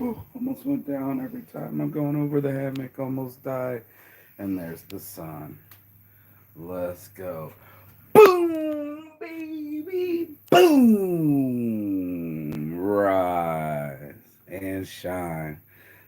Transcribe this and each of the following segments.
Whoa, almost went down every time I'm going over the hammock. Almost died. And there's the sun. Let's go. Boom, baby. Boom. Rise and shine.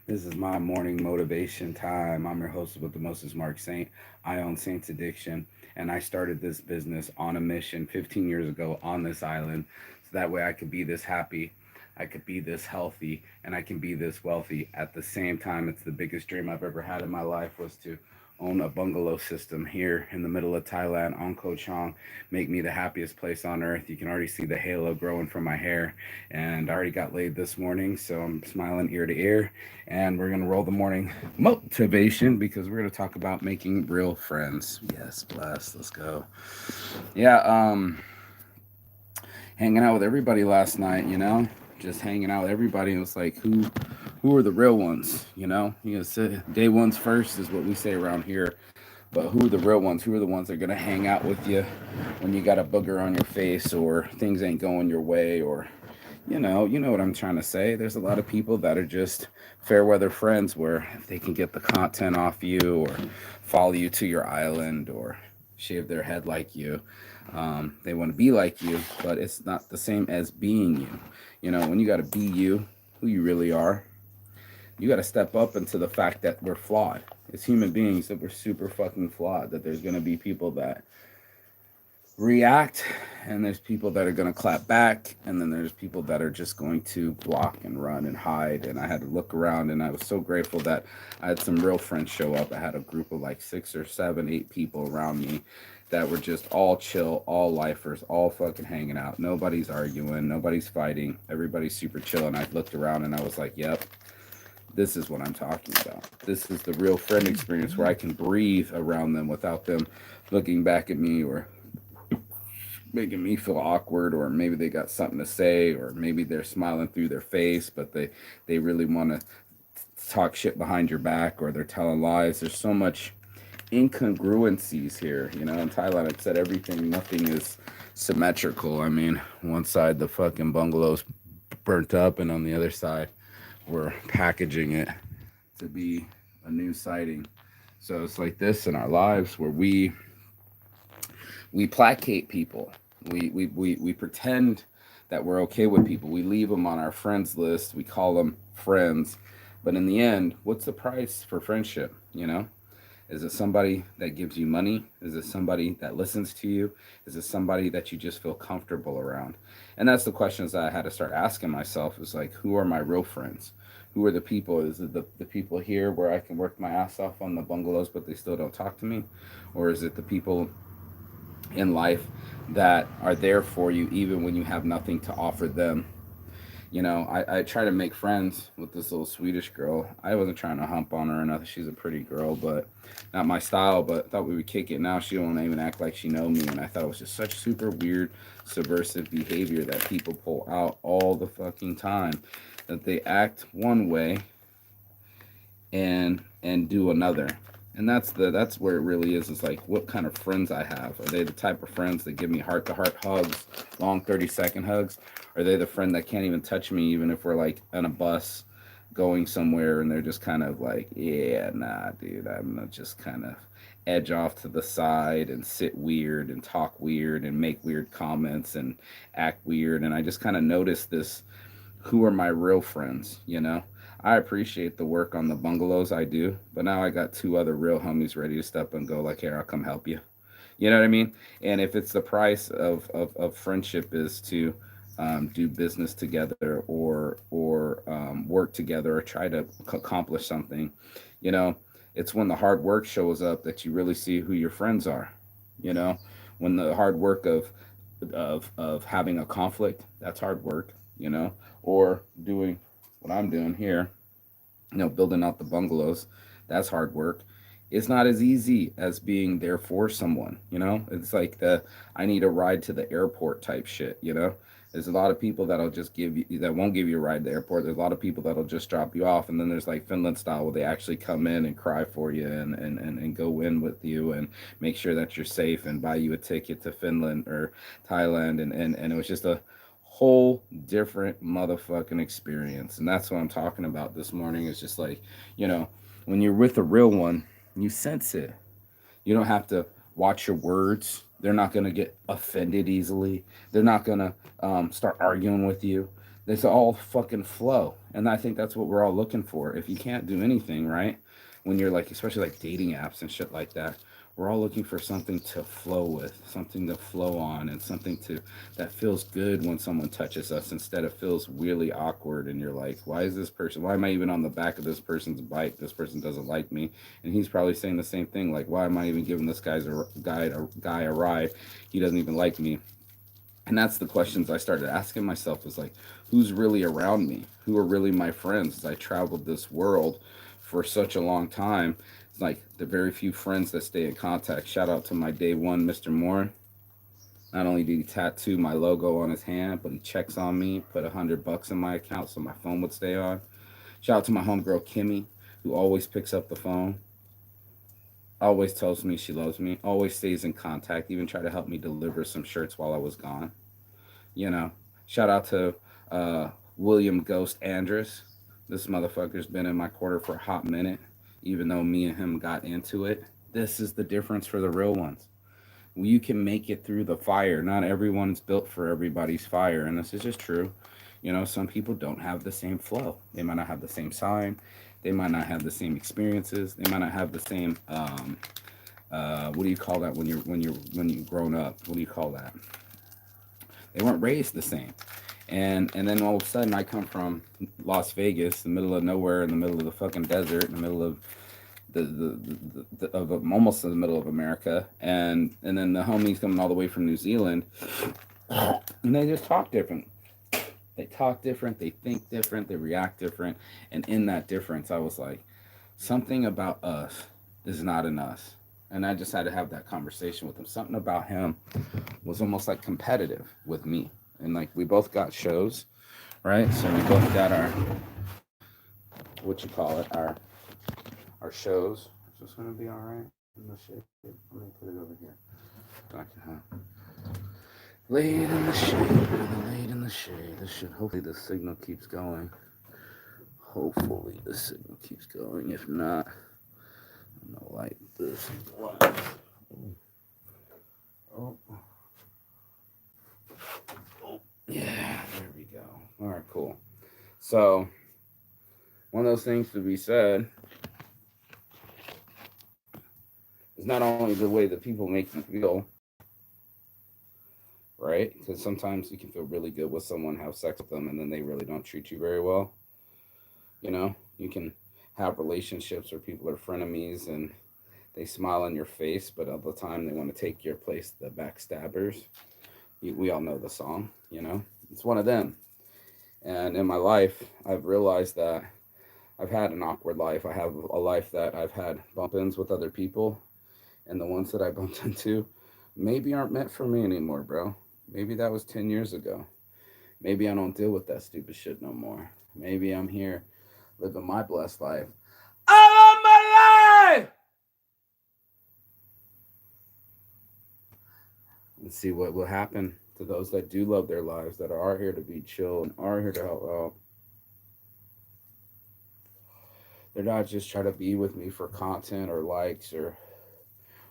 This is my morning motivation time. I'm your host with the mostest, Mark Saint. I own Saint's Addiction, and I started this business on a mission 15 years ago on this island, so that way I could be this happy, I could be this healthy, and I can be this wealthy at the same time. It's the biggest dream I've ever had in my life, was to own a bungalow system here in the middle of Thailand on Koh Chang, make me the happiest place on earth. You can already see the halo growing from my hair, and I already got laid this morning, so I'm smiling ear to ear. And we're gonna roll the morning motivation because we're gonna talk about making real friends. Yes, bless. Let's go. Yeah, hanging out with everybody last night. Just hanging out with everybody. And it was like, who are the real ones? You know, say day ones first is what we say around here. But who are the real ones? Who are the ones that are gonna hang out with you when you got a booger on your face or things ain't going your way, or you know what I'm trying to say. There's a lot of people that are just fair weather friends where if they can get the content off you or follow you to your island or shave their head like you. They want to be like you, but it's not the same as being you. When you got to be you, who you really are, you got to step up into the fact that we're flawed. As human beings, that we're super fucking flawed, that there's going to be people that react, and there's people that are going to clap back, and then there's people that are just going to block and run and hide. And I had to look around, and I was so grateful that I had some real friends show up. I had a group of like 6 or 7 8 people around me that were just all chill, all lifers, all fucking hanging out. Nobody's arguing, nobody's fighting, everybody's super chill. And I looked around and I was like, yep, this is what I'm talking about. This is the real friend experience where I can breathe around them without them looking back at me or making me feel awkward, or maybe they got something to say, or maybe they're smiling through their face but they really want to talk shit behind your back, or they're telling lies. There's so much incongruencies here. In Thailand, it said everything, nothing is symmetrical. I mean, one side the fucking bungalow's burnt up, and on the other side we're packaging it to be a new sighting. So it's like this in our lives where we placate people. We pretend that we're okay with people. We leave them on our friends list. We call them friends. But in the end, what's the price for friendship? Is it somebody that gives you money? Is it somebody that listens to you? Is it somebody that you just feel comfortable around? And that's the questions that I had to start asking myself, is like, who are my real friends? Who are the people? Is it the people here where I can work my ass off on the bungalows, but they still don't talk to me? Or is it the people in life that are there for you even when you have nothing to offer them? I try to make friends with this little Swedish girl. I wasn't trying to hump on her or nothing. She's a pretty girl, but not my style. But I thought we would kick it. Now she don't even act like she know me, and I thought it was just such super weird, subversive behavior that people pull out all the fucking time. That they act one way and do another. And that's where it really is. It's like, what kind of friends I have. Are they the type of friends that give me heart to heart hugs, long 30-second hugs? Are they the friend that can't even touch me even if we're like on a bus going somewhere, and they're just kind of like, yeah, nah, dude, I'm gonna just kind of edge off to the side and sit weird and talk weird and make weird comments and act weird. And I just kind of noticed this, who are my real friends? I appreciate the work on the bungalows, I do, but now I got 2 other real homies ready to step and go like, here, I'll come help you. You know what I mean? And if it's the price of friendship is to do business together, or work together, or try to accomplish something, you know, it's when the hard work shows up that you really see who your friends are. You know, when the hard work of having a conflict, that's hard work. Or doing what I'm doing here, building out the bungalows, that's hard work. It's not as easy as being there for someone. It's like the I need a ride to the airport type shit. There's a lot of people that'll just give you that won't give you a ride to the airport. There's a lot of people that'll just drop you off, and then there's like Finland style where they actually come in and cry for you, and go in with you and make sure that you're safe and buy you a ticket to Finland or Thailand, and it was just a whole different motherfucking experience. And that's what I'm talking about this morning. Is just like, you know, when you're with a real one, you sense it. You don't have to watch your words. They're not going to get offended easily. They're not going to start arguing with you. It's all fucking flow. And I think that's what we're all looking for. If you can't do anything, right? When you're like, especially like dating apps and shit like that, we're all looking for something to flow with, something to flow on, and something to that feels good when someone touches us instead of feels really awkward. And you're like, why is this person? Why am I even on the back of this person's bike? This person doesn't like me, and he's probably saying the same thing. Like, why am I even giving this guy a ride? He doesn't even like me. And that's the questions I started asking myself, was like, who's really around me? Who are really my friends? As I traveled this world for such a long time, it's like the very few friends that stay in contact. Shout out to my day one, Mr. Moore. Not only did he tattoo my logo on his hand, but he checks on me, put $100 in my account so my phone would stay on. Shout out to my homegirl Kimmy, who always picks up the phone, always tells me she loves me, always stays in contact, even try to help me deliver some shirts while I was gone. You know, shout out to William Ghost Andrus. This motherfucker's been in my corner for a hot minute, even though me and him got into it. This is the difference for the real ones. You can make it through the fire. Not everyone's built for everybody's fire, and this is just true. You know, some people don't have the same flow. They might not have the same sign. They might not have the same experiences. They might not have the same. What do you call that when you grown up? What do you call that? They weren't raised the same. And then all of a sudden I come from Las Vegas, the middle of nowhere, in the middle of the fucking desert, in the middle of almost in the middle of America, and then the homies coming all the way from New Zealand, and they just talk different. They talk different, they think different, they react different, and in that difference, I was like, something about us is not in us. And I just had to have that conversation with him. Something about him was almost like competitive with me. And like we both got shows, right? So we both got our what you call it, our shows. Is this gonna be all right in the shade? Let me put it over here. So I can have laid in the shade, brother, laid in the shade. This should hopefully the signal keeps going. Hopefully the signal keeps going. If not, I'm gonna light this light. Oh. Yeah, there we go. All right, cool. So, one of those things to be said is not only the way that people make you feel, right? Because sometimes you can feel really good with someone, have sex with them, and then they really don't treat you very well. You know, you can have relationships where people are frenemies and they smile in your face, but all the time they want to take your place, the backstabbers. We all know the song, you know? It's one of them. And in my life, I've realized that I've had an awkward life. I have a life that I've had bump ins with other people, and the ones that I bumped into maybe aren't meant for me anymore, bro. Maybe that was 10 years ago. Maybe I don't deal with that stupid shit no more. Maybe I'm here living my blessed life. I love my life! And see what will happen to those that do love their lives, that are here to be chill and are here to help out. They're not just trying to be with me for content or likes or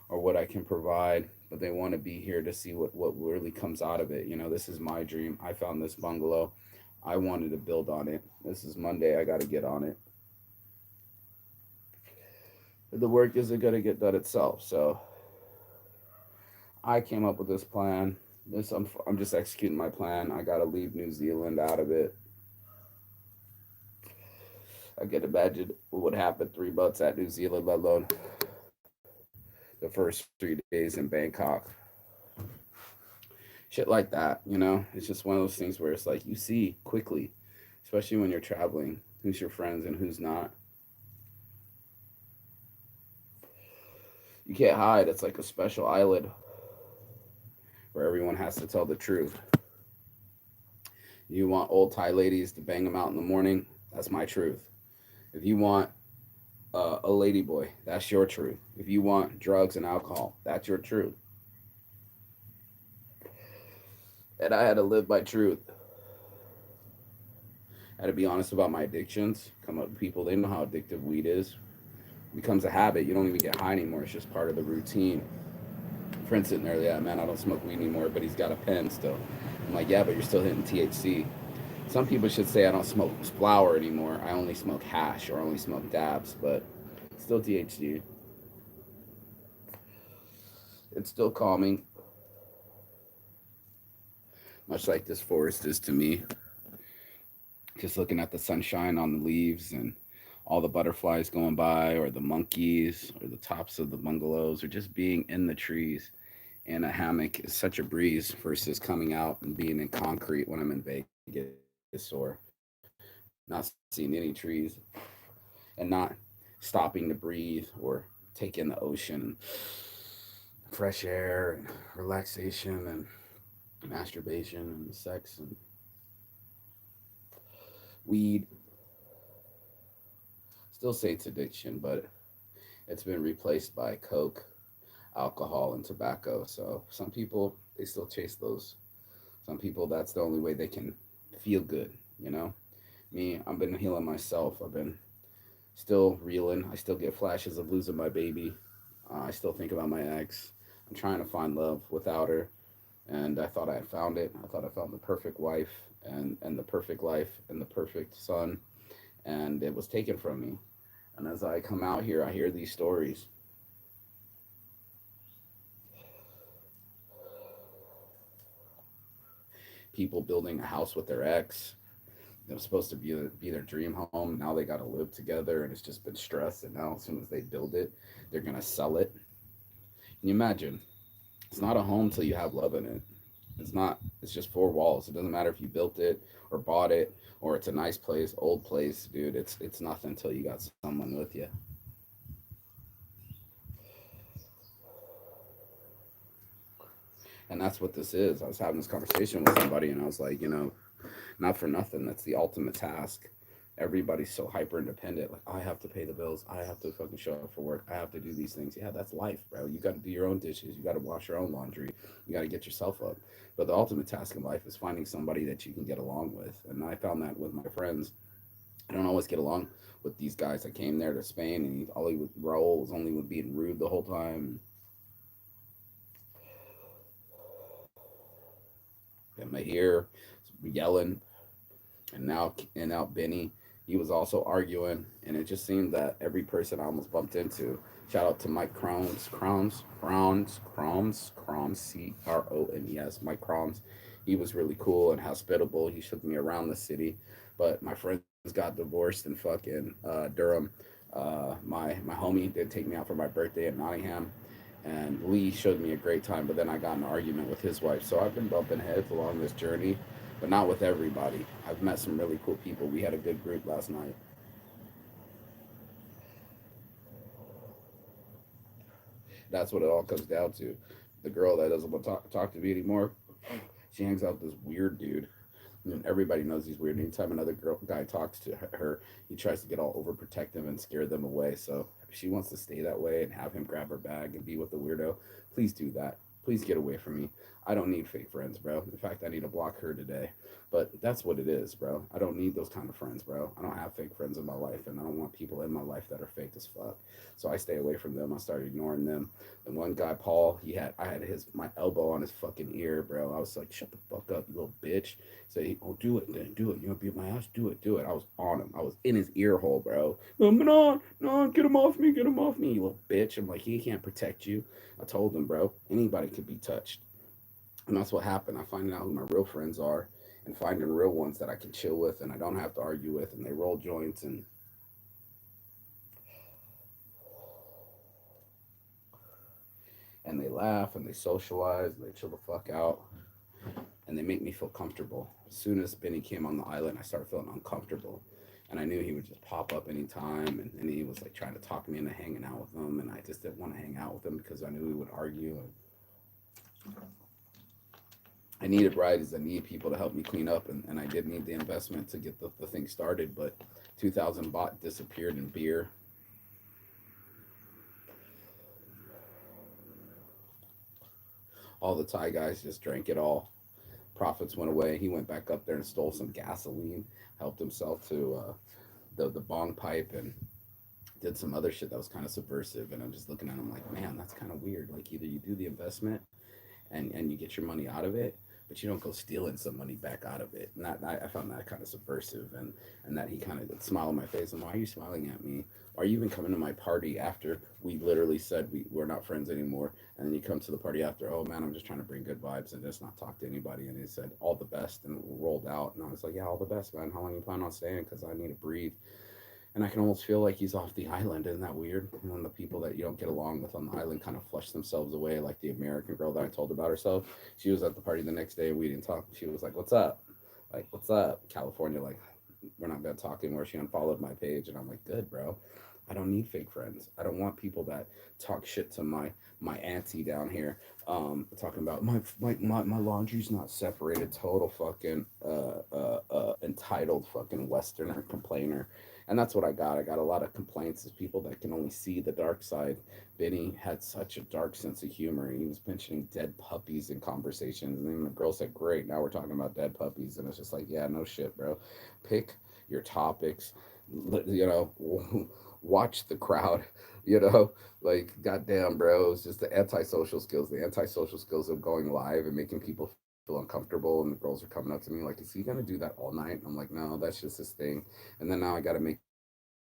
what I can provide, but they want to be here to see what really comes out of it. You know, this is my dream. I found this bungalow. I wanted to build on it. This is Monday. I got to get on it. The work isn't going to get done itself. So I came up with this plan. I'm just executing my plan. I got to leave New Zealand out of it. I can imagine what would happen 3 months at New Zealand, let alone the first 3 days in Bangkok. Shit like that, you know? It's just one of those things where it's like you see quickly, especially when you're traveling, who's your friends and who's not. You can't hide. It's like a special island where everyone has to tell the truth. You want old Thai ladies to bang them out in the morning? That's my truth. If you want a lady boy, that's your truth. If you want drugs and alcohol, that's your truth. And I had to live my truth. I had to be honest about my addictions. Come up with people, they know how addictive weed is. It becomes a habit. You don't even get high anymore. It's just part of the routine. Friend's sitting there, yeah, man, I don't smoke weed anymore, but he's got a pen still. I'm like, yeah, but you're still hitting THC. Some people should say I don't smoke flower anymore. I only smoke hash or only smoke dabs, but still THC. It's still calming, much like this forest is to me. Just looking at the sunshine on the leaves and all the butterflies going by, or the monkeys, or the tops of the bungalows, or just being in the trees in a hammock is such a breeze versus coming out and being in concrete when I'm in Vegas or not seeing any trees and not stopping to breathe or take in the ocean, fresh air, and relaxation, and masturbation, and sex, and weed. Still say it's addiction, but it's been replaced by coke, alcohol, and tobacco. So some people, they still chase those. Some people, that's the only way they can feel good, you know? Me, I've been healing myself. I've been still reeling. I still get flashes of losing my baby. I still think about my ex. I'm trying to find love without her. And I thought I had found it. I thought I found the perfect wife and the perfect life and the perfect son. And it was taken from me. And as I come out here, I hear these stories. People building a house with their ex. It was supposed to be their dream home. Now they got to live together, and it's just been stress. And now, as soon as they build it, they're gonna sell it. Can you imagine? It's not a home till you have love in it. It's not. It's just four walls. It doesn't matter if you built it or bought it or it's a nice place, old place, dude. It's nothing until you got someone with you. And that's what this is. I was having this conversation with somebody, and I was like, not for nothing. That's the ultimate task. Everybody's so hyper independent. Like, I have to pay the bills. I have to fucking show up for work. I have to do these things. Yeah, that's life, bro. You got to do your own dishes. You got to wash your own laundry. You got to get yourself up. But the ultimate task in life is finding somebody that you can get along with. And I found that with my friends. I don't always get along with these guys. I came there to Spain, and all he would roll was only with being rude the whole time. And my ear yelling, and now Benny, he was also arguing, and it just seemed that every person I almost bumped into. Shout out to Mike Croms, Crones, Mike Croms. He was really cool and hospitable. He took me around the city, but my friends got divorced in fucking Durham. My homie did take me out for my birthday in Nottingham, and Lee showed me a great time. But then I got in an argument with his wife, so I've been bumping heads along this journey, but not with everybody. I've met some really cool people. We had a good group last night. That's what it all comes down to. The girl that doesn't want to talk to me anymore, she hangs out with this weird dude. And everybody knows he's weird. Anytime another guy talks to her, he tries to get all overprotective and scare them away. So if she wants to stay that way and have him grab her bag and be with the weirdo, please do that. Please get away from me. I don't need fake friends, bro. In fact, I need to block her today. But that's what it is, bro. I don't need those kind of friends, bro. I don't have fake friends in my life, and I don't want people in my life that are fake as fuck. So I stay away from them. I started ignoring them. And one guy, Paul, I had my elbow on his fucking ear, bro. I was like, shut the fuck up, you little bitch. Say, oh, do it, then do it. You want to be at my house? Do it, do it. I was on him. I was in his ear hole, bro. No, no, get him off me, you little bitch. I'm like, he can't protect you. I told him, bro, anybody could be touched. And that's what happened. I find out who my real friends are and finding real ones that I can chill with and I don't have to argue with, and they roll joints and they laugh and they socialize and they chill the fuck out and they make me feel comfortable. As soon as Benny came on the island, I started feeling uncomfortable. And I knew he would just pop up anytime. And he was like trying to talk me into hanging out with him. And I just didn't want to hang out with him because I knew he would argue. And I needed rides. I needed people to help me clean up. And I did need the investment to get the thing started. But 2000 baht disappeared in beer. All the Thai guys just drank it all. profits went away. He went back up there and stole some gasoline, helped himself to the bong pipe, and did some other shit that was kind of subversive. And I'm just looking at him like, man, that's kind of weird. Like either you do the investment and you get your money out of it, but you don't go stealing some money back out of it. And I found that kind of subversive, and that he kind of smiled on my face. And why are you smiling at me? Why are you even coming to my party after we literally said we're not friends anymore? And then you come to the party after, oh man, I'm just trying to bring good vibes and just not talk to anybody. And he said all the best and rolled out. And I was like, yeah, all the best, man. How long you plan on staying? Because I need to breathe. And I can almost feel like he's off the island. Isn't that weird? And then the people that you don't get along with on the island kind of flush themselves away, like the American girl that I told about herself. She was at the party the next day and we didn't talk. She was like, "What's up?" Like, "What's up?" California, like, we're not gonna talk anymore. She unfollowed my page, and I'm like, "Good, bro. I don't need fake friends. I don't want people that talk shit to my auntie down here. Talking about my laundry's not separated. Total fucking entitled fucking Westerner complainer." And that's what I got. I got a lot of complaints of people that can only see the dark side. Benny had such a dark sense of humor. He was mentioning dead puppies in conversations, and then the girl said, "Great, now we're talking about dead puppies." And it's just like, yeah, no shit, bro. Pick your topics. You know, watch the crowd. You know, like goddamn, bro. It's just the antisocial skills. The antisocial skills of going live and making people feel uncomfortable. And the girls are coming up to me like, "Is he gonna do that all night?" And I'm like, "No, that's just his thing." And then now I got to make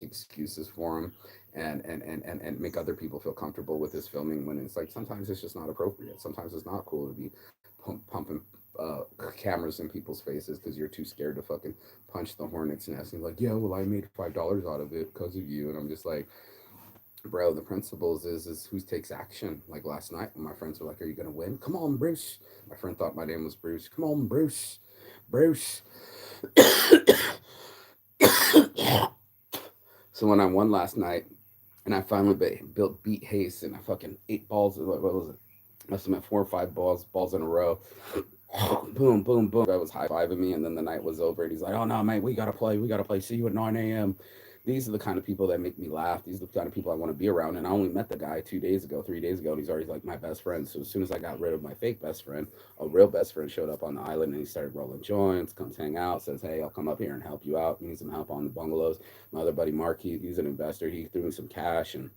excuses for him and make other people feel comfortable with his filming when it's like sometimes it's just not appropriate. Sometimes it's not cool to be pumping cameras in people's faces because you're too scared to fucking punch the hornet's nest. And he's like, "Yeah, well, I made $5 out of it because of you." And I'm just like, bro, the principles is who takes action. Like last night when my friends were like, "Are you gonna win? Come on, Bruce." My friend thought my name was Bruce. "Come on, Bruce. Bruce." So when I won last night and I finally beat Hayes and I fucking 8 balls, what was it? Must have been 4 or 5 balls in a row. Boom, boom, boom. I was high fiving me, and then the night was over, and he's like, "Oh no, mate, we gotta play. We gotta play. See you at 9 a.m." These are the kind of people that make me laugh. These are the kind of people I want to be around. And I only met the guy 2 days ago, 3 days ago, and he's already like my best friend. So as soon as I got rid of my fake best friend, a real best friend showed up on the island and he started rolling joints, comes hang out, says, "Hey, I'll come up here and help you out. You need some help on the bungalows." My other buddy Mark, he's an investor. He threw me some cash and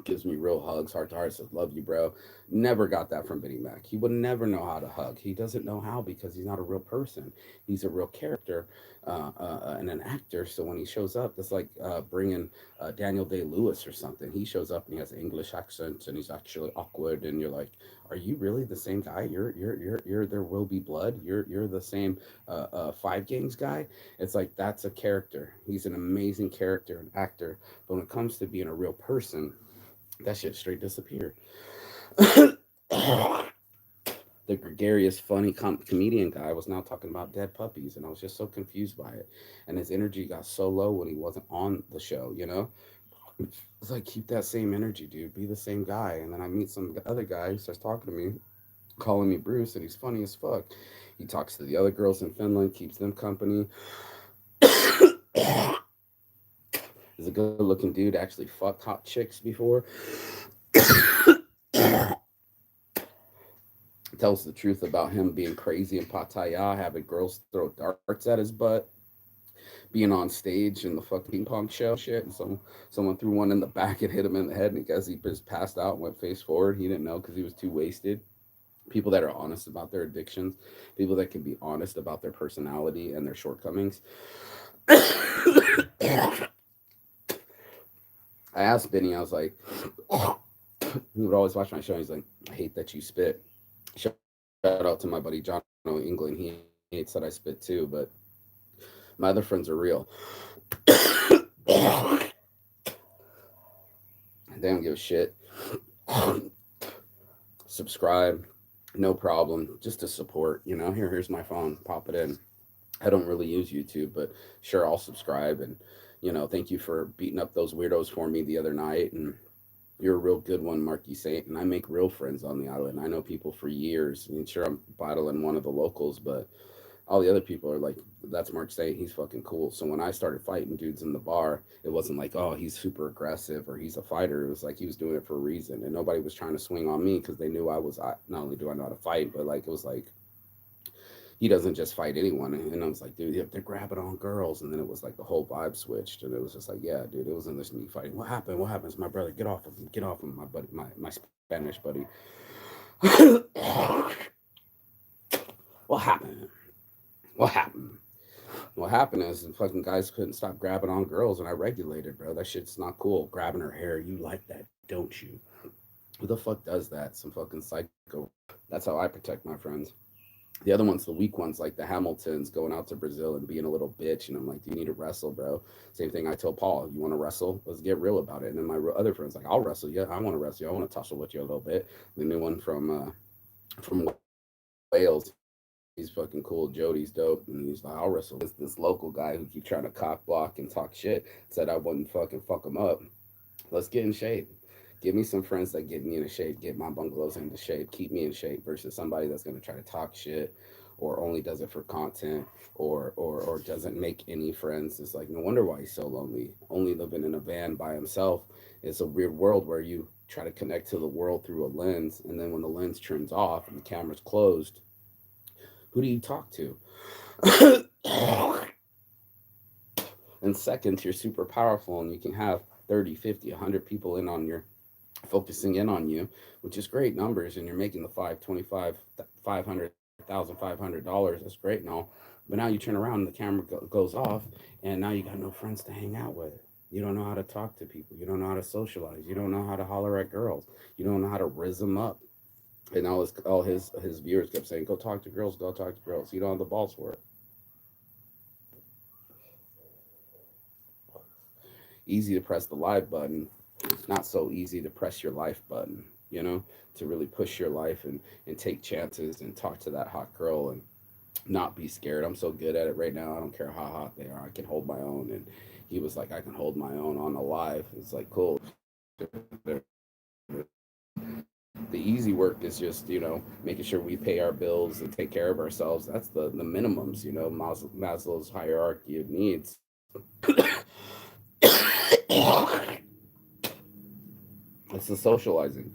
gives me real hugs, heart to heart, says, "Love you, bro." Never got that from Benny Mac. He would never know how to hug. He doesn't know how because he's not a real person. He's a real character and an actor. So when he shows up, it's like bringing Daniel Day Lewis or something. He shows up and he has an English accent and he's actually awkward, and you're like, "Are you really the same guy? You're There Will Be Blood. You're the same Five Gangs guy." It's like that's a character. He's an amazing character and actor, but when it comes to being a real person, that shit straight disappeared. The gregarious, funny comedian guy was now talking about dead puppies, and I was just so confused by it. And his energy got so low when he wasn't on the show, you know? It's like, keep that same energy, dude. Be the same guy. And then I meet some other guy who starts talking to me, calling me Bruce, and he's funny as fuck. He talks to the other girls in Finland, keeps them company. He's a good looking dude, actually fucked hot chicks before. Tells the truth about him being crazy in Pattaya, having girls throw darts at his butt, being on stage in the fucking ping pong show shit, and someone threw one in the back and hit him in the head, and because he just passed out and went face forward, he didn't know because he was too wasted. People that are honest about their addictions, people that can be honest about their personality and their shortcomings. I asked Benny, I was like, he would always watch my show. He's like, "I hate that you spit." Shout out to my buddy John in England. He hates that I spit too, but my other friends are real. They don't give a shit. Subscribe, no problem. Just to support, you know. Here's my phone. Pop it in. I don't really use YouTube, but sure, I'll subscribe. And thank you for beating up those weirdos for me the other night. And you're a real good one, Marky Saint. And I make real friends on the island. I know people for years. I mean, sure, I'm battling one of the locals, but all the other people are like, "That's Mark Saint. He's fucking cool." So when I started fighting dudes in the bar, it wasn't like, "Oh, he's super aggressive" or "he's a fighter." It was like he was doing it for a reason, and nobody was trying to swing on me because they knew not only do I know how to fight, but like it was like he doesn't just fight anyone. And I was like, dude, they're grabbing on girls. And then it was like the whole vibe switched, and it was just like, yeah, dude, it wasn't just me fighting. What happened? What happened? It's my brother. Get off of him. Get off him. My buddy, my Spanish buddy. What happened? What happened? What happened is the fucking guys couldn't stop grabbing on girls, and I regulated, bro. That shit's not cool. Grabbing her hair, you like that, don't you? Who the fuck does that? Some fucking psycho. That's how I protect my friends. The other ones, the weak ones, like the Hamiltons, going out to Brazil and being a little bitch. And I'm like, do you need to wrestle, bro? Same thing I told Paul. You want to wrestle? Let's get real about it. And then my other friends like, I'll wrestle. Yeah, I want to wrestle. I want to tussle with you a little bit. The new one from Wales, he's fucking cool. Jody's dope, and he's like, I'll wrestle. This local guy who keep trying to cock block and talk shit said I wouldn't fucking fuck him up. Let's get in shape. Give me some friends that get me into shape, get my bungalows into shape, keep me in shape versus somebody that's going to try to talk shit or only does it for content or doesn't make any friends. It's like no wonder why he's so lonely. Only living in a van by himself. It's a weird world where you try to connect to the world through a lens, and then when the lens turns off and the camera's closed, who do you talk to? And second, you're super powerful and you can have 30, 50, 100 people in on your focusing in on you, which is great numbers, and you're making the 525, 500,000, $500. That's great and all. But now you turn around and the camera goes off, and now you got no friends to hang out with. You don't know how to talk to people. You don't know how to socialize. You don't know how to holler at girls. You don't know how to rizz them up. And all his viewers kept saying, "Go talk to girls. Go talk to girls." You don't have the balls for it. Easy to press the live button, not so easy to press your life button, to really push your life and take chances and talk to that hot girl and not be scared. I'm so good at it right now. I don't care how hot they are. I can hold my own. And he was like, I can hold my own on a live. It's like, cool. The easy work is just, making sure we pay our bills and take care of ourselves. That's the minimums, Maslow's hierarchy of needs. It's the socializing.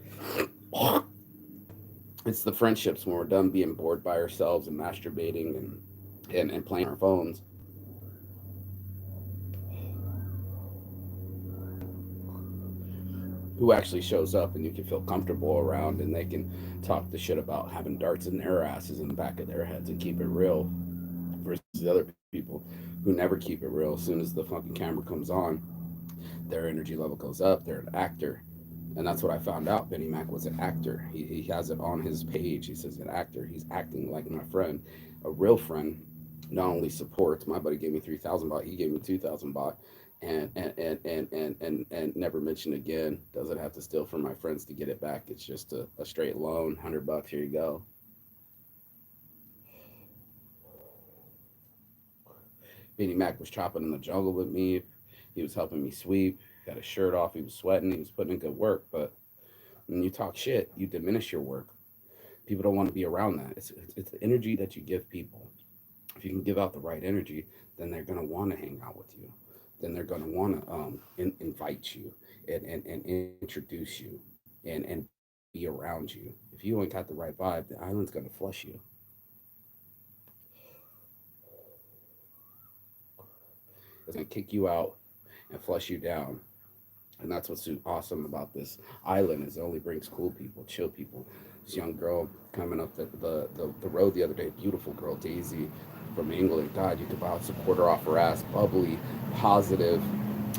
It's the friendships when we're done being bored by ourselves and masturbating and playing our phones. Who actually shows up and you can feel comfortable around, and they can talk the shit about having darts in their asses in the back of their heads and keep it real versus the other people who never keep it real. As soon as the fucking camera comes on, their energy level goes up. They're an actor. And that's what I found out. Benny Mac was an actor. He has it on his page. He says an actor. He's acting like my friend, a real friend. Not only supports. My buddy gave me 3,000 baht. He gave me 2,000 baht, and never mentioned again. Doesn't have to steal from my friends to get it back. It's just a straight loan. $100. Here you go. Benny Mac was chopping in the jungle with me. He was helping me sweep. Got his shirt off. He was sweating. He was putting in good work. But when you talk shit, you diminish your work. People don't want to be around that. It's the energy that you give people. If you can give out the right energy, then they're going to want to hang out with you. Then they're going to want to invite you and introduce you and be around you. If you ain't got the right vibe, the island's going to flush you. It's going to kick you out and flush you down. And that's what's so awesome about this island is it only brings cool people, chill people. This young girl coming up the road the other day, beautiful girl, Daisy from England. God, you could about support her off her ass, bubbly, positive,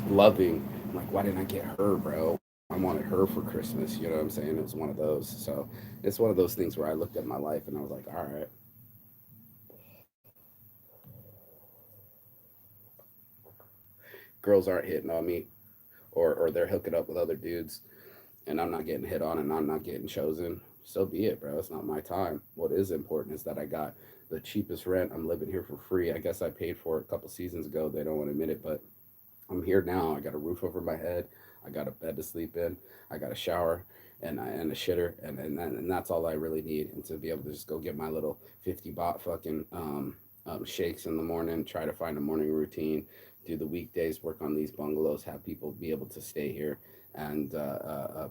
loving. I'm like, why didn't I get her, bro? I wanted her for Christmas. You know what I'm saying? It was one of those. So it's one of those things where I looked at my life and I was like, all right, girls aren't hitting on me, or they're hooking up with other dudes, and I'm not getting hit on and I'm not getting chosen, so be it, bro. It's not my time. What is important is that I got the cheapest rent. I'm living here for free. I guess I paid for it a couple seasons ago. They don't want to admit it, but I'm here now. I got a roof over my head. I got a bed to sleep in. I got a shower and a shitter, and that's all I really need. And to be able to just go get my little 50 baht fucking shakes in the morning, try to find a morning routine, do the weekdays, work on these bungalows, have people be able to stay here and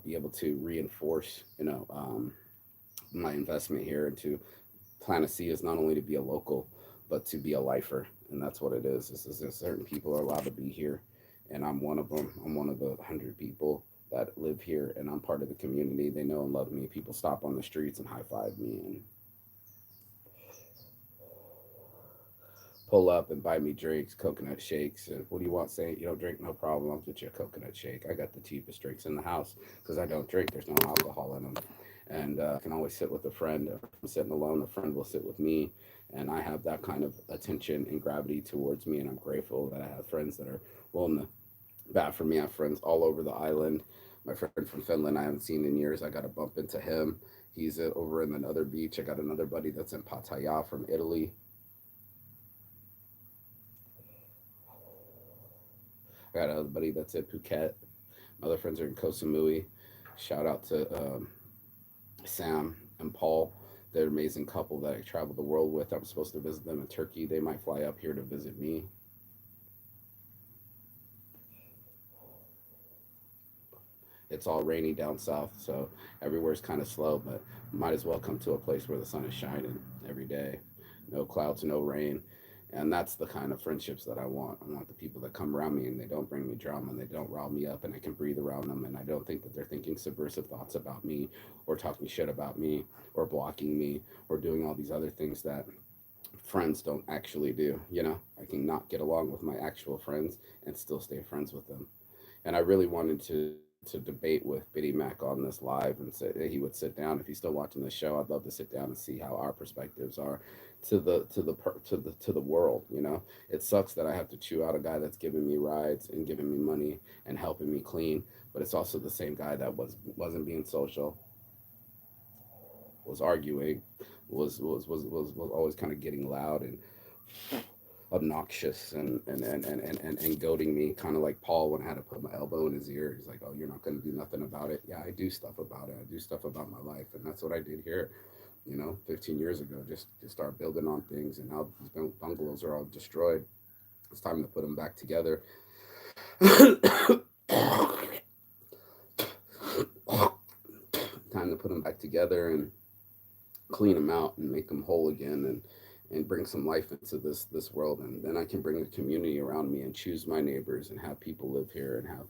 be able to reinforce, my investment here into Planet C is not only to be a local, but to be a lifer, and that's what it is. This is certain people are allowed to be here, and I'm one of them. I'm one of the 100 people that live here, and I'm part of the community. They know and love me. People stop on the streets and high five me and pull up and buy me drinks, coconut shakes. And what do you want? Say you don't drink, no problem. I'll get you a coconut shake. I got the cheapest drinks in the house because I don't drink. There's no alcohol in them. And I can always sit with a friend. If I'm sitting alone, a friend will sit with me. And I have that kind of attention and gravity towards me. And I'm grateful that I have friends that are willing to bat for me. I have friends all over the island. My friend from Finland I haven't seen in years. I got to bump into him. He's over in another beach. I got another buddy that's in Pattaya from Italy. I got another buddy that's in Phuket. My other friends are in Koh Samui. Shout out to Sam and Paul. They're an amazing couple that I travel the world with. I'm supposed to visit them in Turkey. They might fly up here to visit me. It's all rainy down south, so everywhere's kind of slow, but might as well come to a place where the sun is shining every day. No clouds, no rain. And that's the kind of friendships that I want. I want the people that come around me and they don't bring me drama and they don't rile me up and I can breathe around them and I don't think that they're thinking subversive thoughts about me or talking shit about me or blocking me or doing all these other things that friends don't actually do. I can not get along with my actual friends and still stay friends with them. And I really wanted to debate with Biddy Mac on this live and say he would sit down. If he's still watching this show, I'd love to sit down and see how our perspectives are to the world. It sucks that I have to chew out a guy that's giving me rides and giving me money and helping me clean, but it's also the same guy that wasn't being social, was arguing, was always kind of getting loud and obnoxious and goading me, kind of like Paul when I had to put my elbow in his ear. He's like, "Oh, you're not going to do nothing about it." Yeah, I do stuff about it. I do stuff about my life, and that's what I did here. 15 years ago, just start building on things, and now these bungalows are all destroyed. It's time to put them back together. Time to put them back together and clean them out and make them whole again and bring some life into this world, and then I can bring the community around me and choose my neighbors and have people live here and have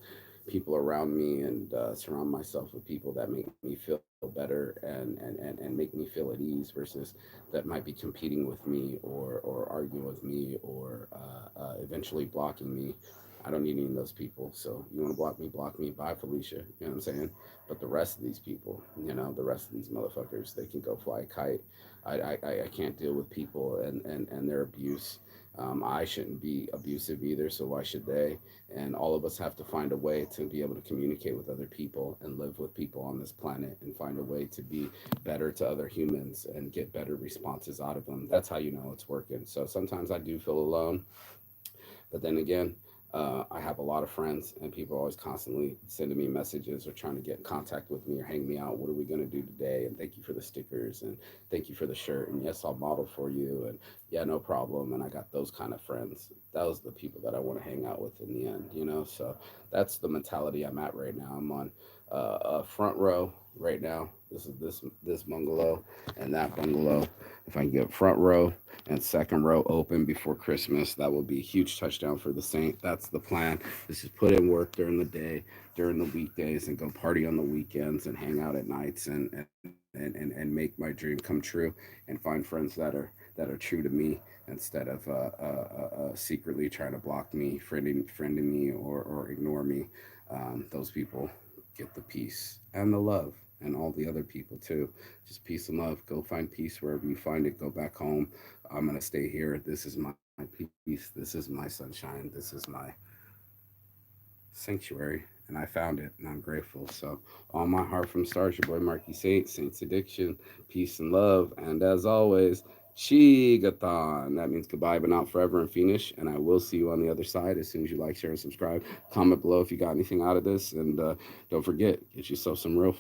people around me and surround myself with people that make me feel better and make me feel at ease versus that might be competing with me or arguing with me or eventually blocking me. I don't need any of those people. So you want to block me, block me. Bye, Felicia. You know what I'm saying? But the rest of these people, the rest of these motherfuckers, they can go fly a kite. I can't deal with people and their abuse. I shouldn't be abusive either, so why should they? And all of us have to find a way to be able to communicate with other people and live with people on this planet and find a way to be better to other humans and get better responses out of them. That's how you know it's working. So sometimes I do feel alone, but then again, I have a lot of friends, and people are always constantly sending me messages or trying to get in contact with me or hang me out. What are we going to do today? And thank you for the stickers, and thank you for the shirt. And yes, I'll model for you. And yeah, no problem. And I got those kind of friends. Those are the people that I want to hang out with in the end. So that's the mentality I'm at right now. I'm on a front row right now. This is this bungalow and that bungalow. If I can get front row and second row open before Christmas, that will be a huge touchdown for the Saint. That's the plan. Is to put in work during the day, during the weekdays, and go party on the weekends and hang out at nights and make my dream come true and find friends that are true to me instead of secretly trying to block me, friending me, or ignore me. Those people get the peace and the love and all the other people too. Just peace and love. Go find peace wherever you find it. Go back home. I'm gonna stay here. This is my peace. This is my sunshine. This is my sanctuary, and I found it, and I'm grateful. So, all my heart from stars, your boy Marky Saints Addiction, peace and love, and as always, Chigathon. That means goodbye, but not forever and finish. And I will see you on the other side as soon as you like, share, and subscribe. Comment below if you got anything out of this, and don't forget, get yourself some real